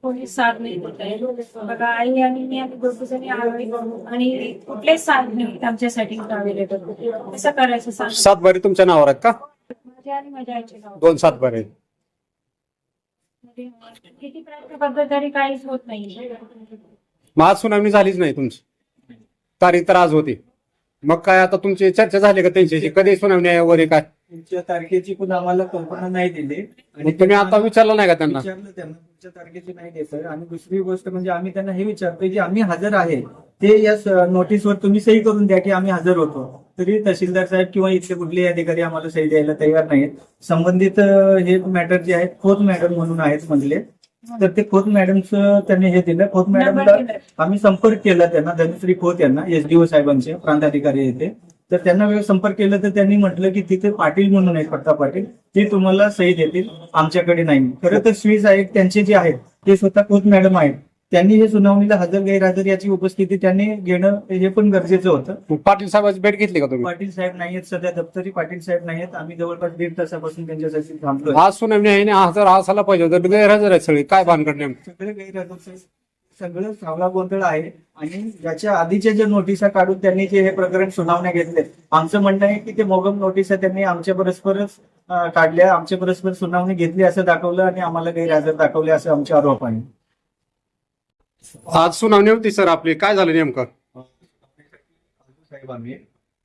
कोणी साथ नाही देत आहे. बघा आई आणि मी आम्ही दोघी जणी आलो आणि कुठलेच साथ नाही आमच्यासाठी अवेलेबल. कसं करायचं सांग. सातबारी तुमच्या नावावर आहेत का? माझ्या आणि माझ्या आईच्या नावावर. 2 सातबारी आहेत. किती प्रयत्न करतो तरी काहीच होत नाही. मग आज सुनावणी झालीच नाही तुमची, तारीख तर आज होती. मग काय आता तुमची चर्चा झाली का त्यांच्याशी? कधी सुनावणी आहे वगैरे काय? तुमच्या तारखेची पण आम्हाला कल्पना नाही दिली मग तुम्ही आता विचारलं नाही का त्यांना? विचारलं त्यांना, तुमच्या तारखेची नाही देत. आणि दुसरी गोष्ट म्हणजे आम्ही त्यांना हे विचारतोय की आम्ही हजर आहे ते या नोटीसवर तुम्ही सही करून द्या की आम्ही हजर होतो. तरी तहसीलदार साहेब किंवा इथले कुठलेही अधिकारी आम्हाला सही द्यायला तयार नाहीत. संबंधित हे मॅटर जे आहेत खोत मॅडम म्हणून आहेत म्हणले, तर ते खोत मॅडमचं त्यांनी हे दिलं. खोत मॅडमला आम्ही संपर्क केला, त्यांना धनश्री खोत यांना, एसडीओ साहेबांचे प्रांताधिकारी येते, तर त्यांना वेळ संपर्क केला तर त्यांनी म्हटलं की तिथे पाटील म्हणून आहेत, पट्टा पाटील, ते तुम्हाला सही देतील, आमच्याकडे नाही. खरं तर स्वीज आहेत त्यांचे जे आहेत ते स्वतः खोत मॅडम आहेत. त्यांनी हे सुनावणीला हजर गैरहजर याची उपस्थिती त्यांनी घेणं हे पण गरजेचं होतं. मग पाटील साहेबांची भेट घेतली का तुम्ही? पाटील साहेब नाहीयेत सध्या, दप्तरी पाटील साहेब नाहीयेत. आम्ही जवळपास 1.5 तासापासून त्यांच्यासाठी थांबलोय. आज सुनावणी आहे ना, हजर असायला पाहिजे होतं, गैरहजर आहेत सगळे. काय भानगड नेमकं? सगळे गैरहजर, सगळं सावळा गोंधळ आहे. आणि याच्या आधीच्या ज्या नोटिसा काढून त्यांनी जे हे प्रकरण सुनावण्या घेतले, आमचं म्हणणं आहे की ते मोगम नोटिसा त्यांनी आमच्या परस्परच काढल्या, आमच्या परस्पर सुनावणी घेतली असं दाखवलं आणि आम्हाला गैरहजर दाखवले असं आमचे आरोप आहे. आज सुनावणी होती सर आपली, काय झालं नेमकं? साहेब आम्ही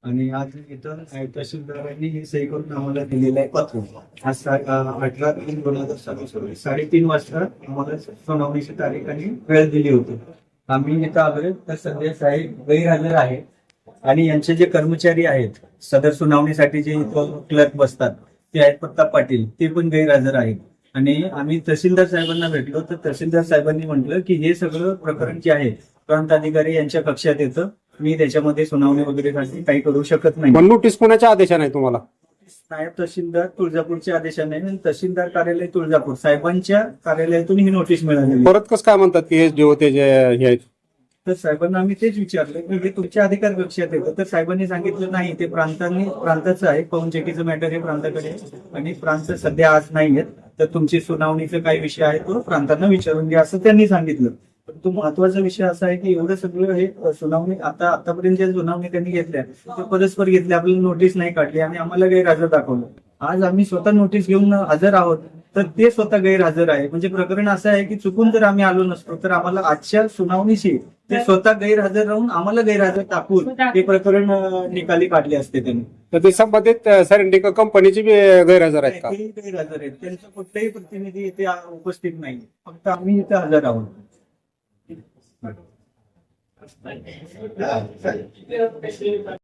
आणि आज इथं तहसीलदारांनी हे सही करून आम्हाला दिलेलं आहे पत्र. आज 18/3/2024 3:30 वाजता आम्हाला सुनावणीची तारीख आणि वेळ दिली होती. आम्ही इथं आलोय तर सध्या साहेब गैरहजर आहे आणि यांचे जे कर्मचारी आहेत सदर सुनावणीसाठी जे इथं क्लर्क बसतात ते आहेत पत्ता पाटील, ते पण गैरहजर आहेत. आणि आम्ही तहसीलदार साहेबांना भेटलो तर तहसीलदार साहेबांनी म्हटलं की हे सगळं प्रकरण जे आहे प्रांत अधिकारी यांच्या कक्षात येतं, मी त्याच्यामध्ये सुनावणी वगैरे काही करू शकत नाही. पण नोटीस कोणाच्या आदेशाने आहे तुम्हाला? नायब तहसीलदार तुळजापूरच्या आदेशाने आणि तहसीलदार कार्यालय तुळजापूर साहेबांच्या कार्यालयातून ही नोटीस मिळाली. परत कसं काय म्हणतात की एसडीओ ते जे हे आहेत? तर साहेबांना आम्ही तेच विचारलं की हे तुमच्या अधिकार कक्षात येतं, तर साहेबांनी सांगितलं नाही, ते प्रांताचं आहे, पवन चक्कीचं मॅटर हे प्रांताकडे आहे आणि प्रांत सध्या आज नाही आहेत, तर तुमची सुनावणीचा काय विषय आहे तो प्रांतांना विचारून घ्या असं त्यांनी सांगितलं. परंतु महत्वाचा विषय असा आहे की एवढं सगळं हे सुनावणी आतापर्यंत ज्या सुनावणी त्यांनी घेतल्या ते परस्पर घेतल्या, आपल्याला नोटीस नाही काढली आणि आम्हाला गैरहजर दाखवलं. आज आम्ही स्वतः नोटीस घेऊन हजर आहोत तर ते स्वतः गैरहजर आहे. म्हणजे प्रकरण असं आहे की चुकून जर आम्ही आलो नसतो तर आम्हाला आजच्या सुनावणीशी ते स्वतः गैरहजर राहून आम्हाला गैरहजर टाकून ते प्रकरण निकाली काढले असते त्यांनी. तर ते संबंधित सेरेंटिका कंपनीची बी गैरहजर आहेत का? तेही गैरहजर आहेत, त्यांचा कुठलाही प्रतिनिधी इथे उपस्थित नाही, फक्त आम्ही इथे हजर आहोत.